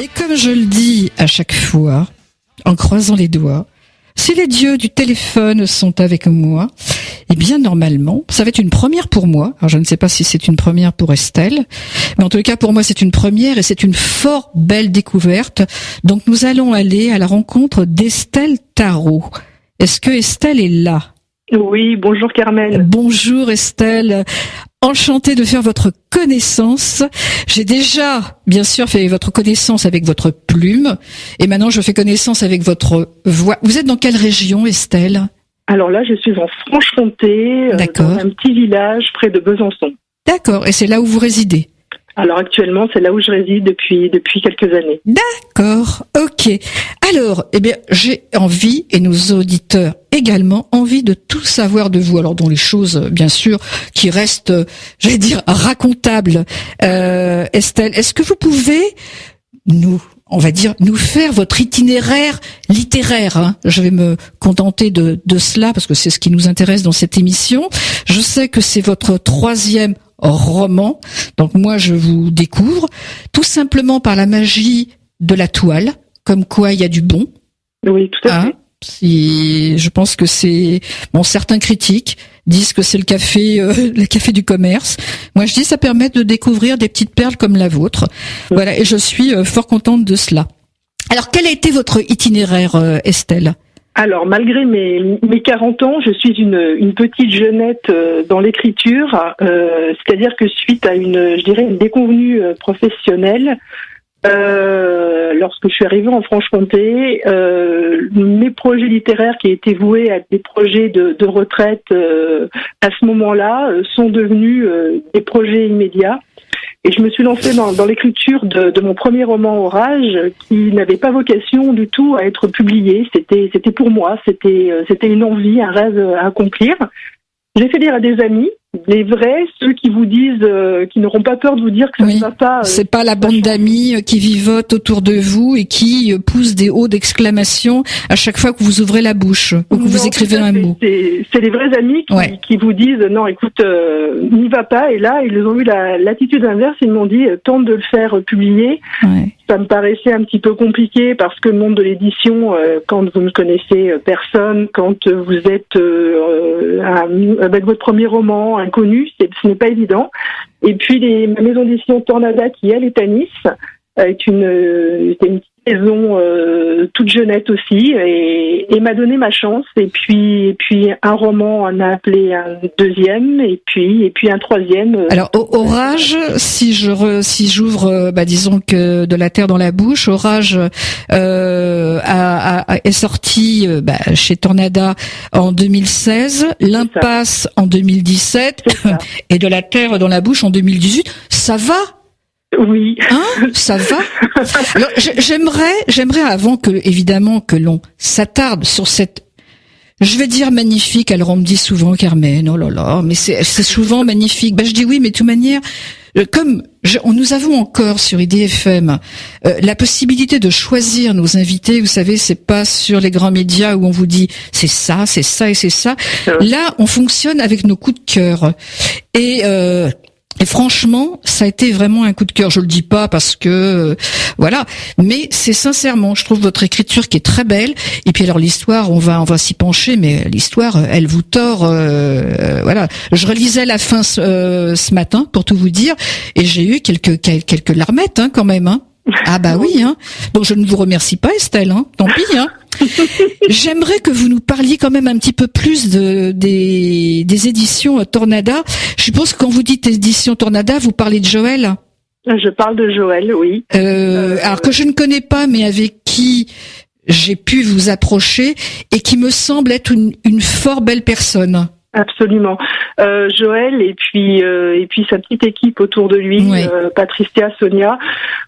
Et comme je le dis à chaque fois, en croisant les doigts, si les dieux du téléphone sont avec moi, eh bien normalement, ça va être une première pour moi. Alors je ne sais pas si c'est une première pour Estelle, mais en tout cas pour moi c'est une première et c'est une fort belle découverte. Donc nous allons aller à la rencontre d'Estelle Tarot. Est-ce que Estelle est là ? Oui, bonjour Carmen. Bonjour Estelle. Enchantée de faire votre connaissance. J'ai déjà, bien sûr, fait votre connaissance avec votre plume. Et maintenant, je fais connaissance avec votre voix. Vous êtes dans quelle région, Estelle ? Alors là, je suis en Franche-Comté, dans un petit village près de Besançon. D'accord. Et c'est là où vous résidez ? Alors actuellement, c'est là où je réside depuis quelques années. D'accord. Ok. Alors, eh bien, j'ai envie, et nos auditeurs également, envie de tout savoir de vous. Alors, dans les choses, bien sûr, qui restent, j'allais dire, racontables. Estelle, est-ce que vous pouvez nous faire votre itinéraire littéraire, hein. Je vais me contenter de cela parce que c'est ce qui nous intéresse dans cette émission. Je sais que c'est votre 3e roman. Donc moi, je vous découvre tout simplement par la magie de la toile, comme quoi il y a du bon. Oui, tout à fait. Je pense que c'est certains critiques disent que c'est le café du commerce. Moi, je dis ça permet de découvrir des petites perles comme la vôtre. Voilà, et je suis fort contente de cela. Alors, quel a été votre itinéraire, Estelle ? Alors, malgré mes 40 ans, je suis une petite jeunette dans l'écriture, c'est-à-dire que suite à une déconvenue professionnelle, lorsque je suis arrivée en Franche-Comté, mes projets littéraires qui étaient voués à des projets de retraite à ce moment-là sont devenus des projets immédiats. Et je me suis lancée dans l'écriture de mon premier roman Orage, qui n'avait pas vocation du tout à être publié. C'était pour moi, c'était une envie, un rêve à accomplir. J'ai fait lire à des amis, les vrais, ceux qui vous disent, qui n'auront pas peur de vous dire que ça ne va pas. C'est pas la bande d'amis qui vivotent autour de vous et qui poussent des hauts d'exclamation à chaque fois que vous ouvrez la bouche ou que vous écrivez un mot. C'est les vrais amis qui vous disent non, écoute, n'y va pas. Et là, ils ont eu l'attitude inverse. Ils m'ont dit tente de le faire publier. Ouais. Ça me paraissait un petit peu compliqué parce que le monde de l'édition, quand vous ne connaissez personne, quand vous êtes avec votre premier roman inconnu, ce n'est pas évident. Et puis ma maison d'édition Tornada, qui elle est à Nice, est une petite maison toute jeunette aussi, et m'a donné ma chance. Et puis un roman en a appelé un deuxième, et puis un troisième. Alors Orage, si j'ouvre, disons que de la terre dans la bouche, Orage est sorti chez Tornada en 2016, L'Impasse en 2017 et de la terre dans la bouche en 2018. Ça va? Oui. Ça va? Alors, j'aimerais avant évidemment que l'on s'attarde sur cette, je vais dire magnifique, alors on me dit souvent Carmen, oh là là, mais c'est souvent magnifique. Je dis oui, mais de toute manière, nous avons encore sur IDFM la possibilité de choisir nos invités. Vous savez, c'est pas sur les grands médias où on vous dit c'est ça et c'est ça. Là, on fonctionne avec nos coups de cœur. Et franchement, ça a été vraiment un coup de cœur. Je le dis pas parce que voilà, mais c'est sincèrement, je trouve votre écriture qui est très belle. Et puis alors l'histoire, on va s'y pencher, mais l'histoire, elle vous tord. Voilà, je relisais la fin ce matin pour tout vous dire, et j'ai eu quelques larmettes quand même. Ah oui. Donc je ne vous remercie pas, Estelle. Tant pis. J'aimerais que vous nous parliez quand même un petit peu plus des éditions Tornada. Je suppose que quand vous dites éditions Tornada, vous parlez de Joël. Je parle de Joël, oui. Alors que je ne connais pas, mais avec qui j'ai pu vous approcher et qui me semble être une fort belle personne. Absolument. Joël et puis sa petite équipe autour de lui, oui. Patricia, Sonia,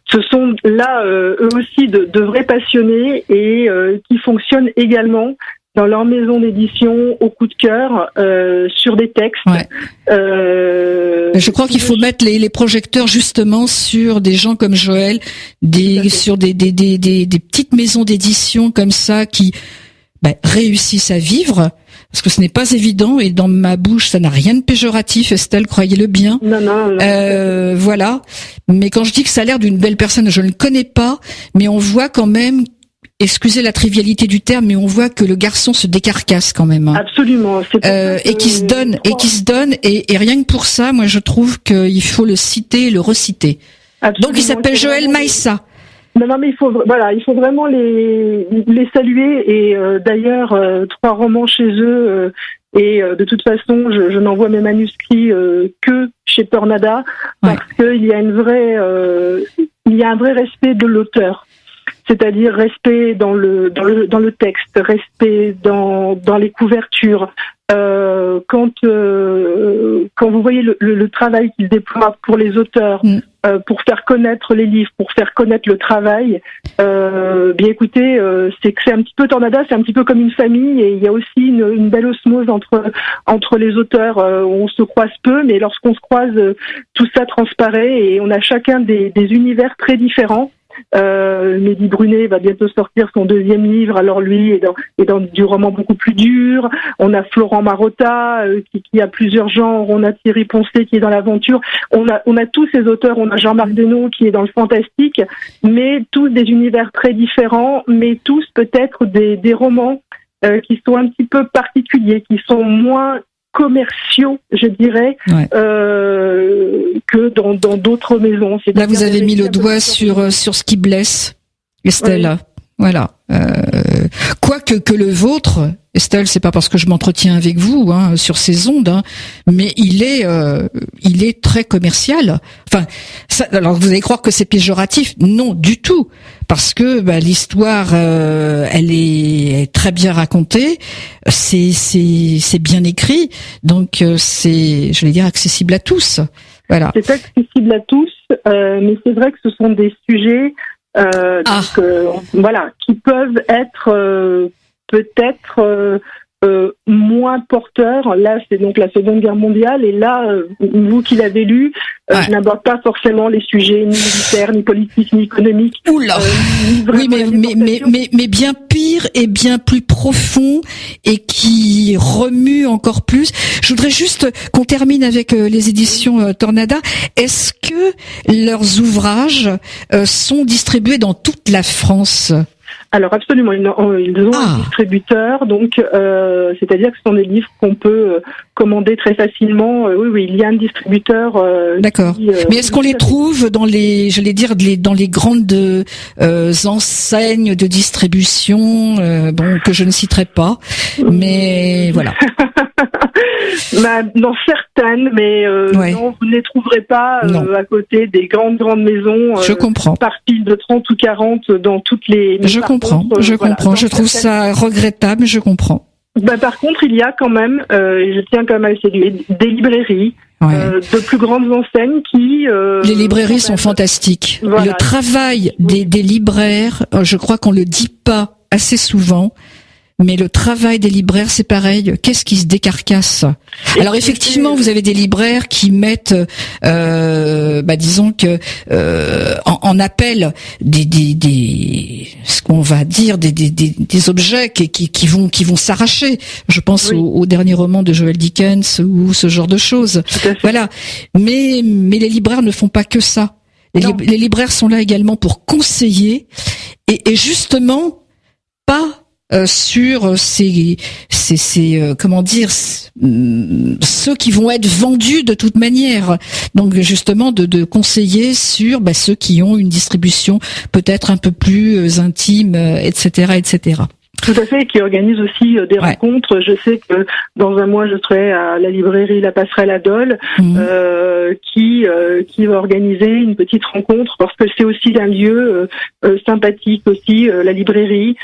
ce sont là eux aussi de vrais passionnés et qui fonctionnent également dans leur maison d'édition au coup de cœur sur des textes. Ouais. Je crois qu'il faut mettre les projecteurs justement sur des gens comme Joël, sur des petites maisons d'édition comme ça qui réussissent à vivre. parce que ce n'est pas évident, et dans ma bouche, ça n'a rien de péjoratif, Estelle, croyez-le bien. Non. Voilà. Mais quand je dis que ça a l'air d'une belle personne, je ne le connais pas, mais on voit quand même, excusez la trivialité du terme, mais on voit que le garçon se décarcasse quand même. Hein. Absolument. Et qui se donne, et rien que pour ça, moi je trouve qu'il faut le citer et le reciter. Absolument. Donc il s'appelle Joël Maïssa. Non, mais il faut vraiment les saluer, et d'ailleurs 3 romans chez eux, et de toute façon je n'envoie mes manuscrits que chez Tornada, parce qu'il y a un vrai respect de l'auteur. C'est-à-dire respect dans le texte, respect dans les couvertures. Quand vous voyez le travail qu'il déploie pour les auteurs, pour faire connaître les livres, pour faire connaître le travail, bien écoutez, c'est un petit peu Tornada, c'est un petit peu comme une famille, et il y a aussi une belle osmose entre les auteurs. On se croise peu, mais lorsqu'on se croise, tout ça transparaît, et on a chacun des univers très différents. Mehdi Brunet va bientôt sortir son 2e livre, alors lui est dans du roman beaucoup plus dur. On a Florent Marotta qui a plusieurs genres, on a Thierry Poncet qui est dans l'aventure, on a tous ces auteurs, on a Jean-Marc Denot qui est dans le fantastique, mais tous des univers très différents, mais tous peut-être des romans qui sont un petit peu particuliers, qui sont moins commerciaux, je dirais, que dans d'autres maisons. Là, vous avez mis le doigt sur ce qui blesse, Estelle. Oui. Voilà. Quoique que le vôtre, Estelle, c'est pas parce que je m'entretiens avec vous sur ces ondes, mais il est très commercial. Enfin, ça, alors vous allez croire que c'est péjoratif. Non, du tout, parce que l'histoire, elle est très bien racontée, c'est bien écrit, donc c'est, je vais dire, accessible à tous. Voilà. C'est accessible à tous, mais c'est vrai que ce sont des sujets qui peuvent être peut-être moins porteurs. Là, c'est donc la Seconde Guerre mondiale, et là, vous qui l'avez lu, je n'aborde pas forcément les sujets ni militaires, ni politiques, ni économiques. Oula. Oui, mais bien pire et bien plus profond, et qui remue encore plus. Je voudrais juste qu'on termine avec les éditions Tornada. Est-ce que leurs ouvrages sont distribués dans toute la France ? Alors absolument, ils ont un distributeur, donc c'est-à-dire que ce sont des livres qu'on peut commander très facilement. Oui, il y a un distributeur. D'accord. Mais est-ce qu'on les trouve dans dans les grandes enseignes de distribution, que je ne citerai pas, mais voilà. Dans certaines, mais non, vous ne les trouverez pas à côté des grandes maisons. Je comprends. Par fil de 30 ou 40 dans toutes les. Je comprends. Je trouve ça regrettable, mais je comprends. Par contre, il y a quand même, je tiens quand même à le saluer, des librairies. De plus grandes enseignes qui... les librairies sont fantastiques. Voilà. Le travail des libraires, je crois qu'on le dit pas assez souvent, mais le travail des libraires, c'est pareil. Qu'est-ce qui se décarcasse ? Alors effectivement, vous avez des libraires qui mettent, disons que en appel ce qu'on va dire des objets qui vont s'arracher. Je pense au dernier roman de Joel Dickens ou ce genre de choses. Voilà. Mais les libraires ne font pas que ça. Les libraires sont là également pour conseiller et justement pas sur ces comment dire, ceux qui vont être vendus de toute manière. Donc justement de conseiller sur ceux qui ont une distribution peut-être un peu plus intime, etc., etc. Tout à fait, qui organise aussi des rencontres. Je sais que dans un mois, je serai à la librairie La Passerelle à Dole, qui va organiser une petite rencontre, parce que c'est aussi un lieu sympathique aussi, la librairie,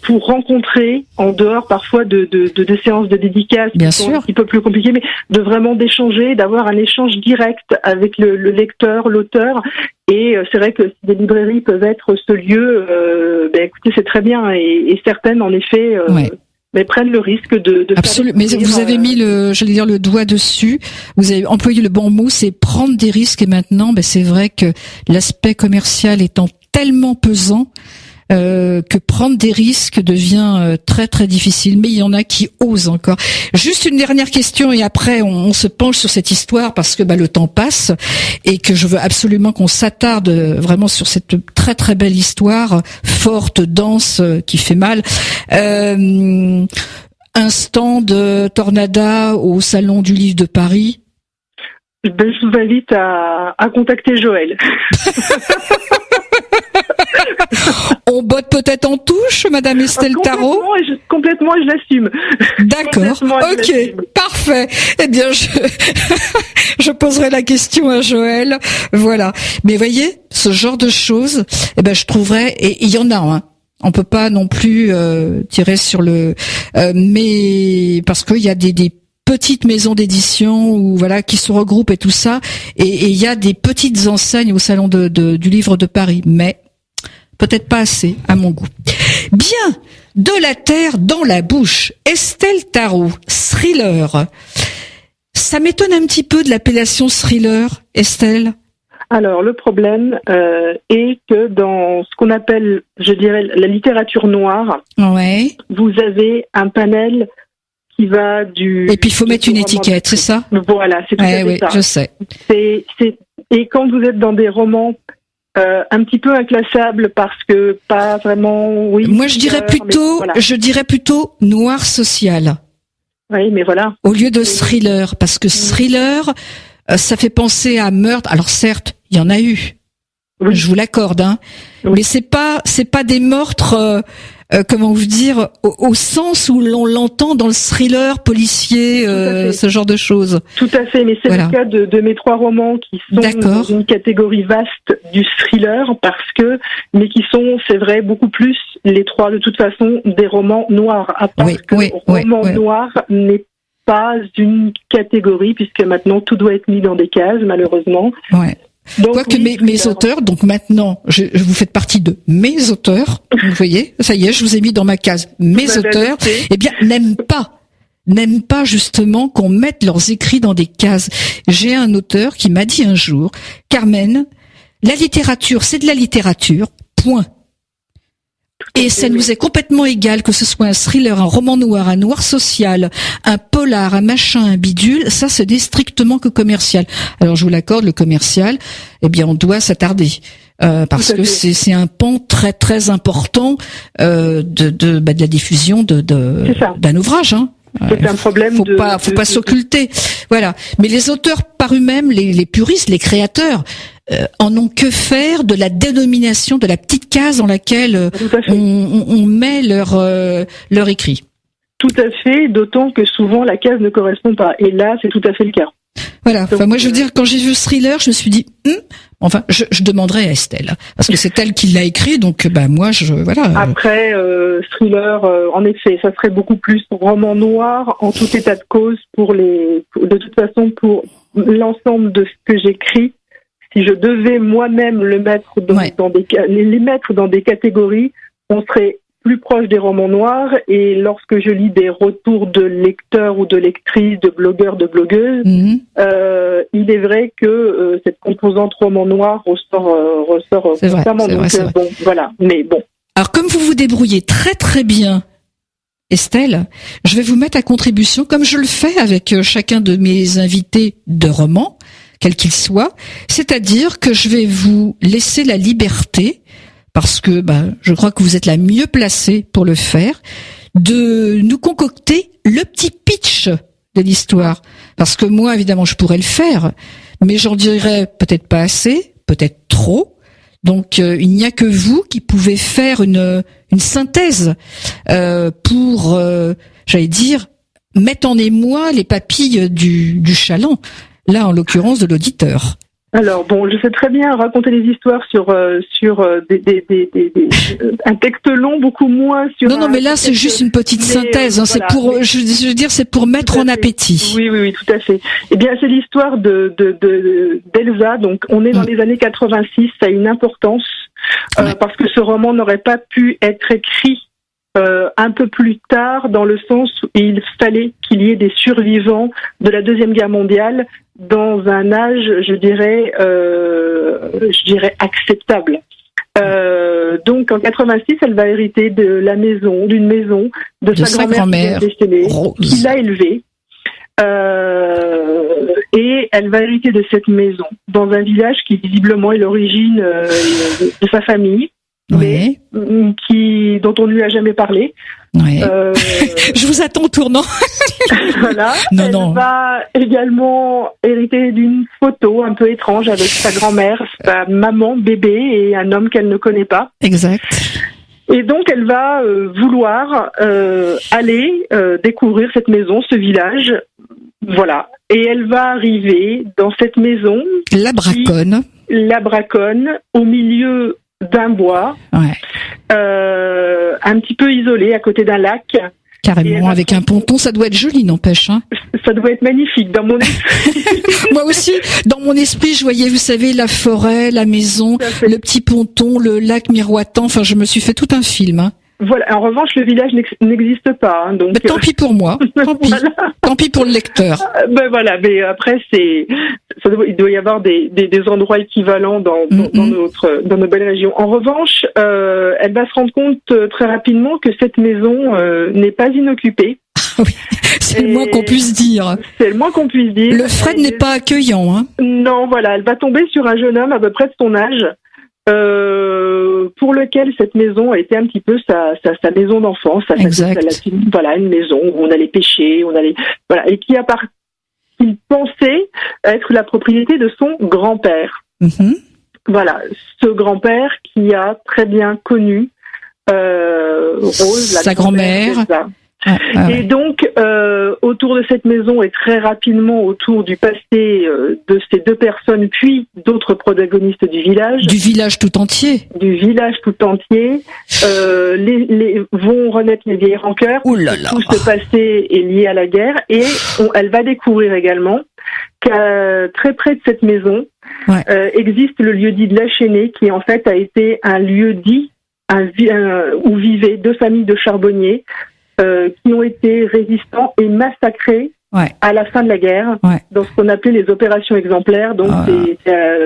pour rencontrer, en dehors parfois de séances de dédicaces qui sont un petit peu plus compliquées, mais de vraiment d'échanger, d'avoir un échange direct avec le lecteur, l'auteur. Et c'est vrai que si des librairies peuvent être ce lieu, écoutez, c'est très bien, et certaines en effet mais prennent le risque de absolument. Mais vous avez mis le doigt dessus. Vous avez employé le bon mot, c'est prendre des risques. Et maintenant, c'est vrai que l'aspect commercial étant tellement pesant, que prendre des risques devient très très difficile. Mais il y en a qui osent encore. Juste une dernière question et après on se penche sur cette histoire parce que le temps passe et que je veux absolument qu'on s'attarde vraiment sur cette très très belle histoire forte, dense, qui fait mal. Un stand Tornada au Salon du Livre de Paris. Je vous invite à contacter Joël. On botte peut-être en touche, Madame Estelle Tarot. Complètement, et je l'assume. D'accord. Ok, parfait. Eh bien, je poserai la question à Joël. Voilà. Mais voyez, ce genre de choses, je trouverais, et il y en a, hein. On peut pas non plus tirer sur le, mais parce qu'il y a des petites maisons d'édition ou qui se regroupent et tout ça, et il y a des petites enseignes au Salon du Livre de Paris, mais peut-être pas assez à mon goût. Bien, de la terre dans la bouche. Estelle Tarot, thriller. Ça m'étonne un petit peu de l'appellation thriller, Estelle. Alors, le problème est que dans ce qu'on appelle, je dirais, la littérature noire, vous avez un panel qui va du... Et puis, il faut mettre une étiquette, c'est ça ? Voilà, c'est tout à fait ça. Je sais. Et quand vous êtes dans des romans un petit peu inclassables parce que pas vraiment... Moi, je dirais plutôt noir social. Oui, mais voilà. Au lieu de thriller, parce que thriller... ça fait penser à meurtre. Alors certes, il y en a eu. Oui. Je vous l'accorde, hein. Oui. Mais c'est pas des meurtres, comment vous dire, au sens où l'on l'entend dans le thriller policier, ce genre de choses. Tout à fait. Mais c'est le cas de mes 3 romans qui sont dans une catégorie vaste du thriller mais qui sont, c'est vrai, beaucoup plus les 3 de toute façon des romans noirs. À part roman noir n'est pas une catégorie, puisque maintenant tout doit être mis dans des cases, malheureusement. Ouais. Quoique mes auteurs, donc maintenant, je vous faites partie de mes auteurs, vous voyez, ça y est, je vous ai mis dans ma case. Mes auteurs, n'aiment pas justement qu'on mette leurs écrits dans des cases. J'ai un auteur qui m'a dit un jour, Carmen, la littérature, c'est de la littérature, point. Et ça nous est complètement égal que ce soit un thriller, un roman noir, un noir social, un polar, un machin, un bidule, ça ce n'est strictement que commercial. Alors je vous l'accorde, le commercial, on doit s'attarder. Parce que c'est un pan très très important de la diffusion d'un ouvrage, hein. C'est un problème. Faut pas s'occulter. Voilà. Mais les auteurs par eux-mêmes, les puristes, les créateurs, en ont que faire de la dénomination de la petite case dans laquelle on met leur écrit. Tout à fait, d'autant que souvent la case ne correspond pas. Et là, c'est tout à fait le cas. Voilà. Donc, moi, je veux dire, quand j'ai vu thriller, je me suis dit, je demanderai à Estelle, parce que c'est elle qui l'a écrit, donc moi, voilà. Après, thriller, en effet, ça serait beaucoup plus roman noir, en tout état de cause, de toute façon, pour l'ensemble de ce que j'écris. Si je devais moi-même les mettre dans des catégories, on serait plus proche des romans noirs. Et lorsque je lis des retours de lecteurs ou de lectrices, de blogueurs, de blogueuses, il est vrai que cette composante roman noir ressort constamment. Voilà. Mais bon. Alors, comme vous vous débrouillez très très bien, Estelle, je vais vous mettre à contribution, comme je le fais avec chacun de mes invités de romans, quel qu'il soit, c'est-à-dire que je vais vous laisser la liberté, parce que je crois que vous êtes la mieux placée pour le faire, de nous concocter le petit pitch de l'histoire. Parce que moi, évidemment, je pourrais le faire, mais j'en dirais peut-être pas assez, peut-être trop. Donc, il n'y a que vous qui pouvez faire une synthèse pour, j'allais dire, mettre en émoi les papilles du chaland. Là, en l'occurrence, de l'auditeur. Alors, je sais très bien raconter des histoires sur un texte long, beaucoup moins sur... Non, mais là, c'est juste une petite synthèse. C'est pour, je veux dire, c'est pour mettre en appétit. Oui, tout à fait. Eh bien, c'est l'histoire d'Elsa. Donc, on est dans les années 86. Ça a une importance parce que ce roman n'aurait pas pu être écrit un peu plus tard, dans le sens où il fallait qu'il y ait des survivants de la Deuxième Guerre mondiale dans un âge, je dirais acceptable. donc en 86, elle va hériter d'une maison de sa grand-mère décédée, qui l'a élevée. Et elle va hériter de cette maison dans un village qui visiblement est l'origine de sa famille, mais dont on ne lui a jamais parlé. Oui. Je vous attends au tournant. Voilà. Elle va également hériter d'une photo un peu étrange avec sa grand-mère, sa maman, bébé et un homme qu'elle ne connaît pas. Exact. Et donc elle va vouloir aller découvrir cette maison, ce village. Voilà. Et elle va arriver dans cette maison. La braconne, au milieu d'un bois, un petit peu isolé, à côté d'un lac. Carrément, avec un ponton, ça doit être joli, n'empêche. Hein. Ça doit être magnifique dans mon esprit. Moi aussi, dans mon esprit, je voyais, vous savez, la forêt, la maison, le petit ponton, le lac miroitant. Enfin, je me suis fait tout un film. Hein. Voilà. En revanche, le village n'existe pas. Hein, donc tant pis pour moi. Tant pis. Voilà. Tant pis pour le lecteur. Voilà. Mais après, il doit y avoir des endroits équivalents dans nos belles régions. En revanche, elle va se rendre compte très rapidement que cette maison n'est pas inoccupée. Oui, c'est le moins qu'on puisse dire. C'est le moins qu'on puisse dire. Le Fred n'est pas accueillant. Hein. Non, voilà. Elle va tomber sur un jeune homme à peu près de son âge. Pour lequel cette maison a été un petit peu sa maison d'enfance, voilà, une maison où on allait pêcher, et qui pensait être la propriété de son grand-père. Mm-hmm. Voilà, ce grand-père qui a très bien connu Rose, sa grand-mère. Et donc, autour de cette maison et très rapidement autour du passé de ces deux personnes, puis d'autres protagonistes du village. Du village tout entier. Vont renaître les vieilles rancœurs. Ouh là là. Tout ce passé est lié à la guerre. Et elle va découvrir également qu'à très près de cette maison existe le lieu-dit de la Chênaie, qui en fait a été un lieu-dit où vivaient deux familles de charbonniers qui ont été résistants et massacrés à la fin de la guerre dans ce qu'on appelait les opérations exemplaires. Donc c'est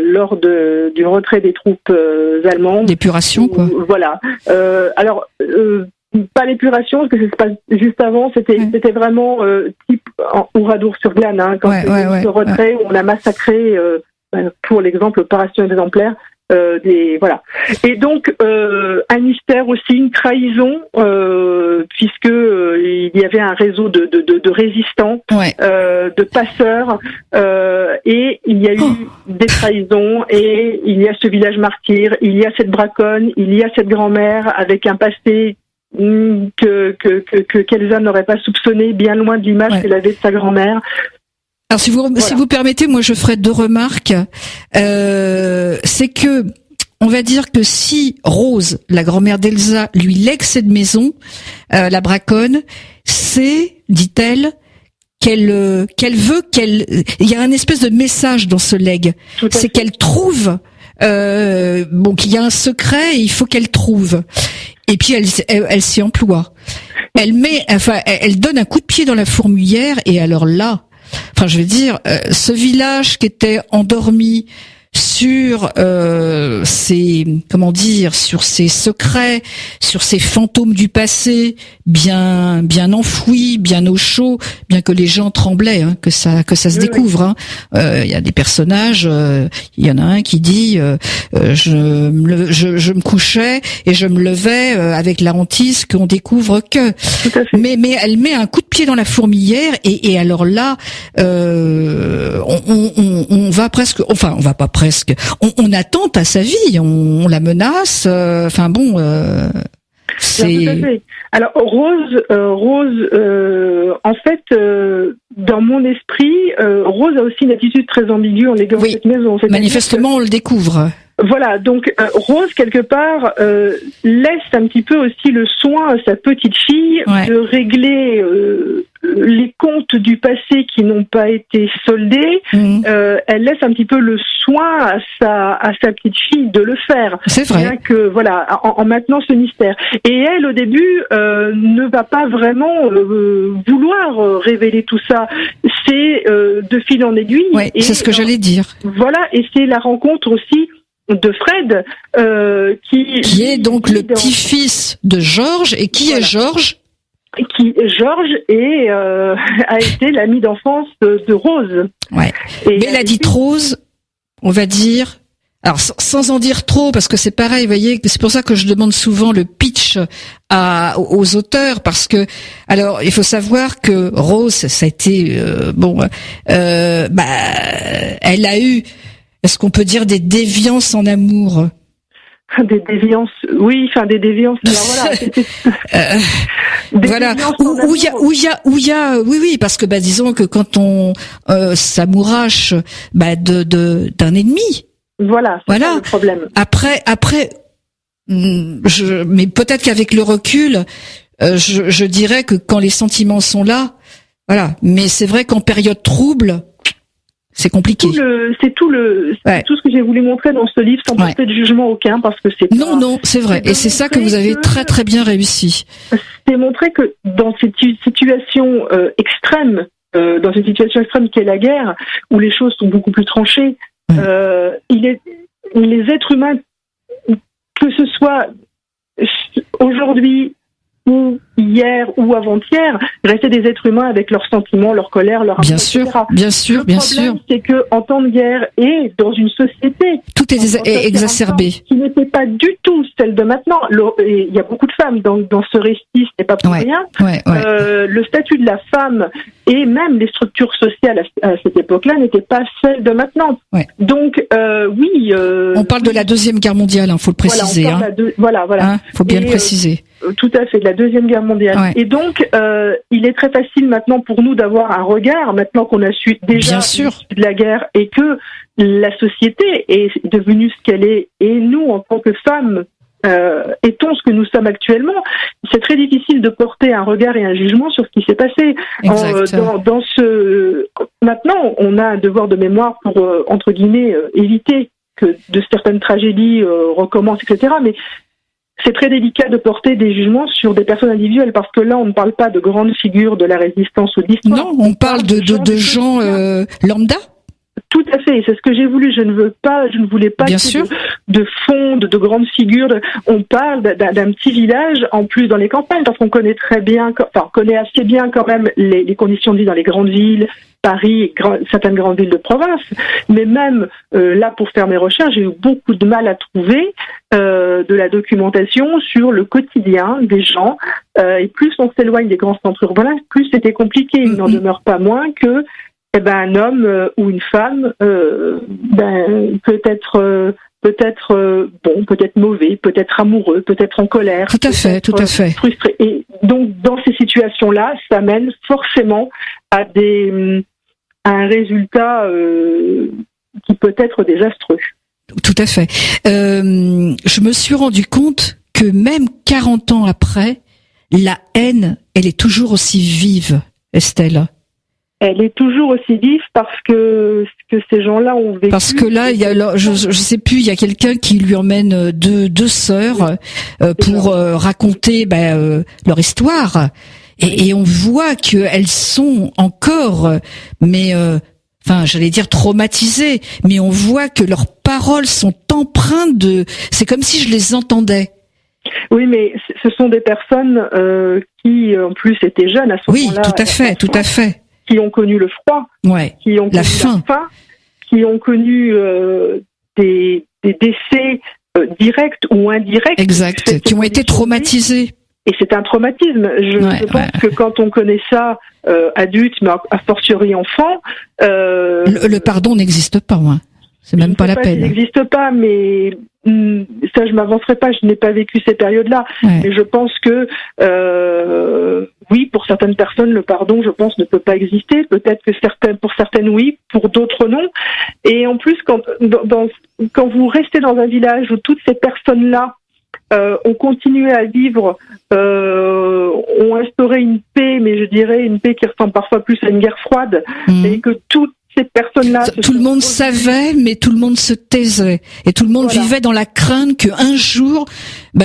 lors du retrait des troupes allemandes. L'épuration, quoi. Voilà. Alors pas l'épuration, parce que c'est pas juste avant. C'était vraiment type Oradour-sur-Glane, hein, quand ce retrait où on a massacré, pour l'exemple, opération exemplaire. Voilà. Et donc un mystère aussi, une trahison, puisque il y avait un réseau de résistants, de passeurs, et il y a eu des trahisons, et il y a ce village martyr, il y a cette braconne, il y a cette grand-mère avec un passé qu'Elsa n'aurait pas soupçonné, bien loin de l'image qu'elle avait de sa grand-mère. Alors si vous permettez, moi je ferai deux remarques. C'est que on va dire que si Rose, la grand-mère d'Elsa, lui lègue cette maison, la braconne, c'est, dit-elle, qu'elle veut il y a un espèce de message dans ce legs. C'est qu'elle trouve qu'il y a un secret et il faut qu'elle trouve. Et puis elle s'y emploie. Elle donne un coup de pied dans la fourmilière, et alors là, enfin, je veux dire, ce village qui était endormi sur sur ses secrets, sur ses fantômes du passé, bien enfouis, bien au chaud, bien que les gens tremblaient, hein, que ça se découvre. Hein. Il y a des personnages, il y en a un qui dit je me couchais et je me levais avec la hantise qu'on découvre que. Mais elle met un coup de pied dans la fourmilière, et alors là on va presque, enfin on va pas presque, on attente à sa vie, on la menace, c'est... Tout à fait. Alors Rose, en fait, dans mon esprit, Rose a aussi une attitude très ambiguë en léguant cette maison. Manifestement, on le découvre. Voilà, donc Rose, quelque part, laisse un petit peu aussi le soin à sa petite fille de régler les comptes du passé qui n'ont pas été soldés. Elle laisse un petit peu le soin à sa petite fille de le faire. C'est vrai. Bien que, voilà, en maintenant ce mystère. Et elle, au début, ne va pas vraiment vouloir révéler tout ça. C'est de fil en aiguille. Ouais, c'est ce que j'allais dire. Voilà, et c'est la rencontre aussi de Fred, qui est donc le petit-fils de Georges, et qui est Georges? Georges a été l'ami d'enfance de Rose. Ouais. Mais la dite Rose, on va dire, alors sans en dire trop, parce que c'est pareil, vous voyez, c'est pour ça que je demande souvent le pitch aux auteurs, parce que, alors, il faut savoir que Rose, ça a été, elle a eu, est-ce qu'on peut dire des déviances en amour? Des déviances, oui, enfin des déviances. Voilà, où il y a, oui, parce que mais quand on s'amourache d'un ennemi. Voilà, c'est ça le problème. Après, mais peut-être qu'avec le recul, je dirais que quand les sentiments sont là, voilà. Mais c'est vrai qu'en période trouble, c'est compliqué. C'est tout ce que j'ai voulu montrer dans ce livre, sans porter de jugement aucun, parce que c'est non, c'est vrai. Et c'est ça que vous avez très très bien réussi. C'est montrer que dans cette situation extrême, qu'est la guerre, où les choses sont beaucoup plus tranchées, les êtres humains, que ce soit aujourd'hui ou hier ou avant-hier, restaient des êtres humains avec leurs sentiments, leurs colères, leurs amours, etc. Bien sûr. Le problème, c'est que en temps de guerre et dans une société, tout est exacerbé, qui n'était pas du tout celle de maintenant. Il y a beaucoup de femmes dans ce récit, ce n'est pas pour rien. Le statut de la femme et même les structures sociales à cette époque-là n'étaient pas celles de maintenant. Donc on parle de la Deuxième Guerre mondiale, faut le préciser. Voilà. Faut bien le préciser. Tout à fait, de la Deuxième Guerre mondiale. Et donc, il est très facile maintenant pour nous d'avoir un regard, maintenant qu'on a su déjà de la guerre et que la société est devenue ce qu'elle est, et nous, en tant que femmes, étant ce que nous sommes actuellement, c'est très difficile de porter un regard et un jugement sur ce qui s'est passé. Maintenant, on a un devoir de mémoire pour, entre guillemets, éviter que de certaines tragédies recommencent, etc. Mais c'est très délicat de porter des jugements sur des personnes individuelles, parce que là, on ne parle pas de grandes figures de la résistance ou de l'histoire. Non, on parle de gens lambda. Tout à fait, c'est ce que j'ai voulu. Je ne voulais pas de fond, de grandes figures. On parle d'un petit village, en plus dans les campagnes, parce qu'on connaît connaît assez bien quand même les conditions de vie dans les grandes villes, Paris et certaines grandes villes de province. Mais même là, pour faire mes recherches, j'ai eu beaucoup de mal à trouver de la documentation sur le quotidien des gens. Et plus on s'éloigne des grands centres urbains, plus c'était compliqué. Il n'en demeure pas moins que un homme ou une femme peut être bon, peut-être mauvais, peut-être amoureux, peut-être en colère, tout à fait frustré. Et donc dans ces situations-là, ça mène forcément à un résultat qui peut être désastreux. Tout à fait. Je me suis rendu compte que même 40 ans après, la haine, elle est toujours aussi vive, Estelle. Elle est toujours aussi vive parce que ces gens-là ont vécu. Parce que là, je sais plus, il y a quelqu'un qui lui emmène deux sœurs pour raconter leur histoire, et on voit qu'elles sont encore, j'allais dire traumatisées, mais on voit que leurs paroles sont empreintes c'est comme si je les entendais. Oui, mais ce sont des personnes qui, en plus, étaient jeunes à ce moment-là. Oui, tout à fait. Qui ont connu le froid, qui ont connu la faim, qui ont connu des décès directs ou indirects. Exact, qui ont été traumatisés. Et c'est un traumatisme. Je pense que quand on connaît ça, adulte, mais a fortiori enfant... Le pardon n'existe pas, moi. C'est même pas la peine. Il n'existe pas, mais ça, je m'avancerai pas. Je n'ai pas vécu ces périodes-là. Mais je pense que, oui, pour certaines personnes, le pardon, je pense, ne peut pas exister. Peut-être que pour certaines, oui, pour d'autres, non. Et en plus, quand vous restez dans un village où toutes ces personnes-là ont continué à vivre, ont instauré une paix, mais je dirais une paix qui ressemble parfois plus à une guerre froide, et que toutes ces personnes-là... Tout le monde savait, mais tout le monde se taisait. Et tout le monde vivait dans la crainte qu'un jour,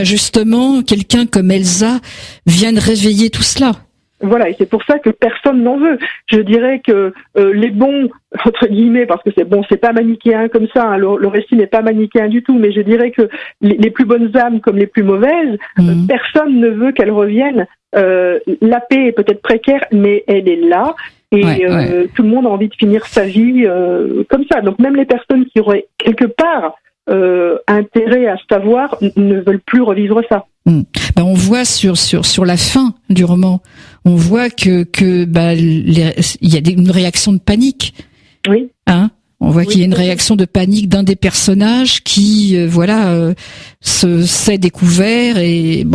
justement, quelqu'un comme Elsa vienne réveiller tout cela. Voilà, et c'est pour ça que personne n'en veut. Je dirais que les bons, entre guillemets, parce que c'est pas manichéen comme ça, hein, le récit n'est pas manichéen du tout, mais je dirais que les plus bonnes âmes comme les plus mauvaises, personne ne veut qu'elles reviennent. La paix est peut-être précaire, mais elle est là, et tout le monde a envie de finir sa vie comme ça. Donc même les personnes qui auraient quelque part intérêt à savoir ne veulent plus revivre ça. Ben on voit sur la fin du roman, on voit que il y a une réaction de panique. Oui. Hein? On voit qu'il y a une réaction de panique d'un des personnages qui s'est découvert et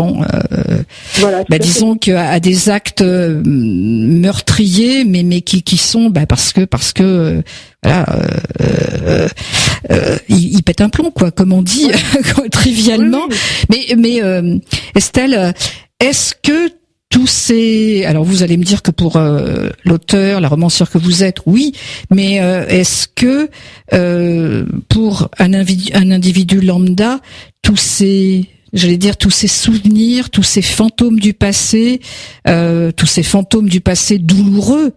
disons qu'à des actes meurtriers mais qui sont parce que il pète un plomb, quoi, comme on dit trivialement. Mais Estelle, est-ce que tous ces... Alors vous allez me dire que pour l'auteur, la romancière que vous êtes, oui, mais est-ce que pour un individu lambda, tous ces souvenirs, tous ces fantômes du passé douloureux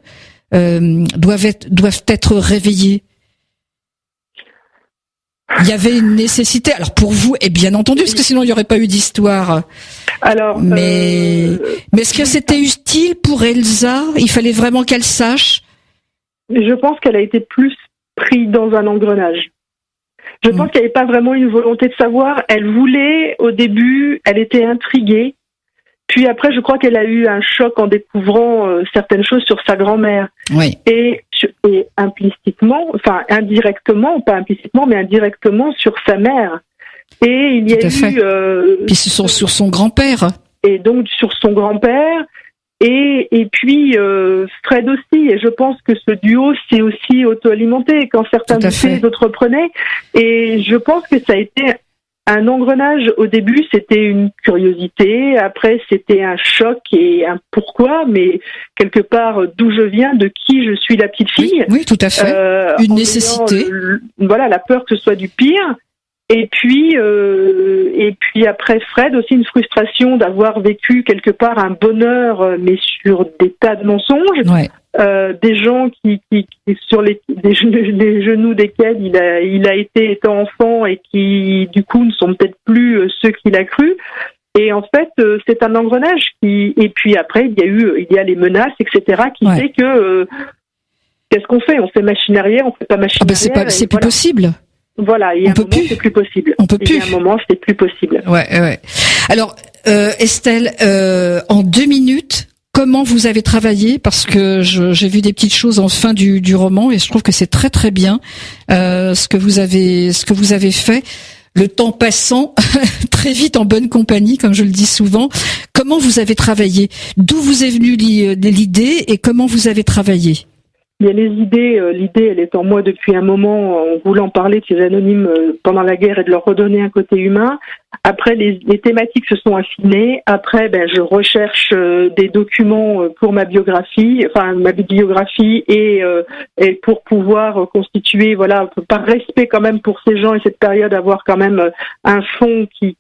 doivent être réveillés? Il y avait une nécessité, alors pour vous, et bien entendu, parce que sinon il n'y aurait pas eu d'histoire. Alors, mais est-ce que c'était utile pour Elsa? Il fallait vraiment qu'elle sache? Je pense qu'elle a été plus prise dans un engrenage. Je pense qu'il n'y avait pas vraiment une volonté de savoir. Elle voulait, au début, elle était intriguée. Puis après, je crois qu'elle a eu un choc en découvrant certaines choses sur sa grand-mère. Oui. Et implicitement, enfin indirectement, pas implicitement, mais indirectement sur sa mère. Et il y a eu... Puis sur son grand-père. Et donc sur son grand-père. Et puis Fred aussi. Et je pense que ce duo s'est aussi auto-alimenté. Quand certains disaient, les autres prenaient. Et je pense que ça a été... un engrenage. Au début, c'était une curiosité. Après, c'était un choc et un pourquoi, mais quelque part, d'où je viens, de qui je suis la petite fille. Oui, tout à fait. Une nécessité. La peur que ce soit du pire. Et puis après, Fred, aussi une frustration d'avoir vécu quelque part un bonheur, mais sur des tas de mensonges. Ouais. Des gens qui sur les genoux desquels il a été étant enfant et qui du coup ne sont peut-être plus ceux qu'il a cru. Et en fait, c'est un engrenage et puis après il y a les menaces, etc. qui fait que qu'est-ce qu'on fait? On fait machine arrière, on fait pas machine arrière. C'est plus possible. Voilà, il y a un moment, c'est plus possible. On peut plus. Il y a un moment, c'est plus possible. Ouais. Alors, Estelle, en 2 minutes, comment vous avez travaillé? Parce que j'ai vu des petites choses en fin du roman et je trouve que c'est très très bien ce que vous avez fait. Le temps passant très vite en bonne compagnie, comme je le dis souvent. Comment vous avez travaillé? D'où vous est venue l'idée et comment vous avez travaillé? Bien, l'idée, elle est en moi depuis un moment, en voulant parler de ces anonymes pendant la guerre et de leur redonner un côté humain. Après, les thématiques se sont affinées. Après, je recherche des documents pour ma bibliographie et pour pouvoir constituer, par respect quand même pour ces gens et cette période, avoir quand même un fond qui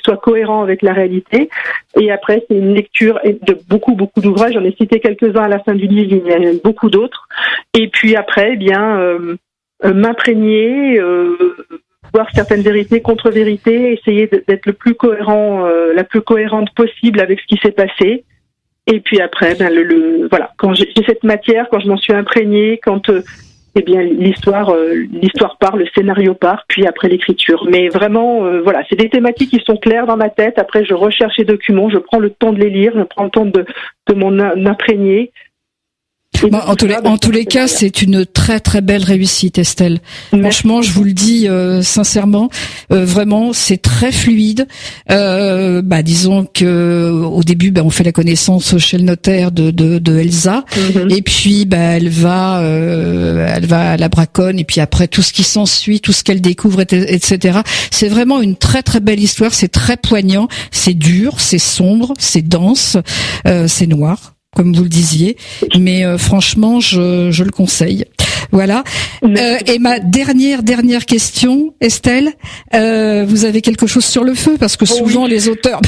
soit cohérent avec la réalité. Et après, c'est une lecture de beaucoup d'ouvrages. J'en ai cité quelques-uns à la fin du livre, il y en a beaucoup d'autres. Et puis après, m'imprégner, voir certaines vérités, contre-vérités, essayer d'être la plus cohérente possible avec ce qui s'est passé. Et puis après, quand j'ai cette matière, quand je m'en suis imprégnée, quand l'histoire part, le scénario part, puis après l'écriture. Mais vraiment, c'est des thématiques qui sont claires dans ma tête. Après, je recherche les documents, je prends le temps de les lire, je prends le temps de m'en imprégner. En tous les cas, c'est une très très belle réussite, Estelle. Merci. Franchement, je vous le dis sincèrement, vraiment, c'est très fluide. Disons que au début, on fait la connaissance chez le notaire de Elsa, et puis elle va à la braconne, et puis après tout ce qui s'ensuit, tout ce qu'elle découvre, etc. C'est vraiment une très très belle histoire. C'est très poignant, c'est dur, c'est sombre, c'est dense, c'est noir, comme vous le disiez, mais franchement, je le conseille. Voilà. Et ma dernière question, Estelle, vous avez quelque chose sur le feu, parce que souvent les auteurs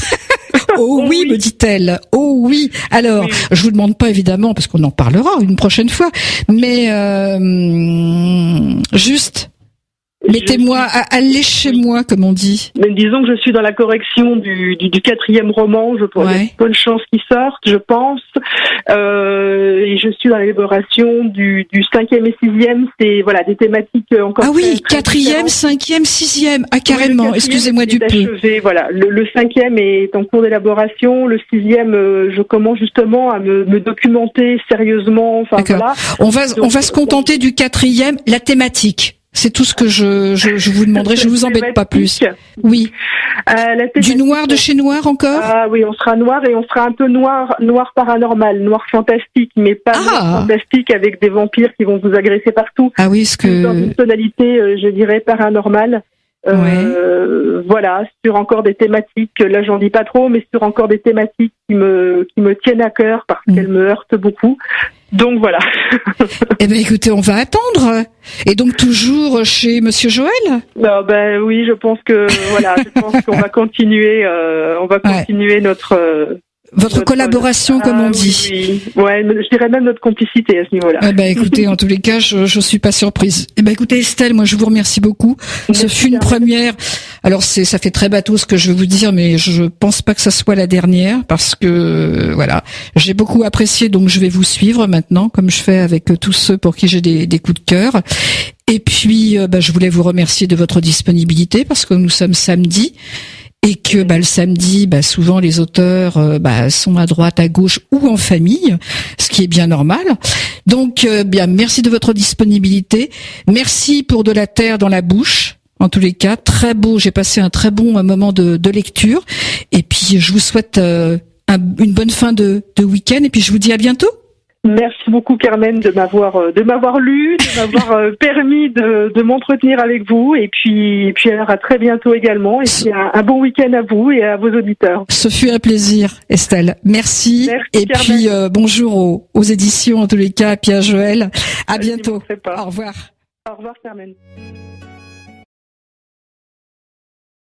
Oh oui, me dit-elle. Oh oui. Alors, je vous demande pas évidemment, parce qu'on en parlera une prochaine fois, mais juste... Mettez-moi, allez chez moi, comme on dit. Mais disons que je suis dans la correction du 4e roman. Je pense qu'il y a de bonnes chances qu'il sorte, je pense. Et je suis dans l'élaboration du 5e et 6e. C'est voilà des thématiques encore. Ah oui, 4e, 5e, 6e. Ah carrément. Oui, excusez-moi du peu. Voilà, le 5e est en cours d'élaboration. Le 6e, je commence justement à me documenter sérieusement. Enfin voilà. On va se contenter du 4e, la thématique. C'est tout ce que je vous demanderai. Je vous embête pas plus. Oui. Du noir de chez Noir encore? Ah oui, on sera noir et on sera un peu noir paranormal, noir fantastique, mais pas noir fantastique avec des vampires qui vont vous agresser partout. Ah oui, dans une tonalité, je dirais paranormale. Voilà, sur encore des thématiques. Là, j'en dis pas trop, mais sur encore des thématiques qui me tiennent à cœur parce qu'elles me heurtent beaucoup. Donc voilà. Eh ben écoutez, on va attendre. Et donc toujours chez Monsieur Joël? Ben oui, je pense que voilà, je pense qu'on va continuer, votre collaboration, comme on dit. Oui. Ouais, je dirais même notre complicité à ce niveau-là. Eh ben écoutez, en tous les cas, je suis pas surprise. Eh ben écoutez Estelle, moi je vous remercie beaucoup. Ce fut une première. Alors ça fait très bateau ce que je vais vous dire, mais je pense pas que ça soit la dernière parce que voilà, j'ai beaucoup apprécié, donc je vais vous suivre maintenant, comme je fais avec tous ceux pour qui j'ai des coups de cœur. Et puis, je voulais vous remercier de votre disponibilité parce que nous sommes samedi. Et que le samedi, souvent les auteurs sont à droite, à gauche ou en famille, ce qui est bien normal. Donc merci de votre disponibilité. Merci pour de la terre dans la bouche. En tous les cas, très beau. J'ai passé un très bon moment de lecture. Et puis je vous souhaite une bonne fin de week-end. Et puis je vous dis à bientôt. Merci beaucoup Carmen de m'avoir lu, de m'avoir permis de m'entretenir avec vous et puis alors à très bientôt également et puis un bon week-end à vous et à vos auditeurs. Ce fut un plaisir Estelle, merci et Carmen. Puis bonjour aux éditions en tous les cas, puis à Joël, à bientôt. Au revoir. Au revoir Carmen.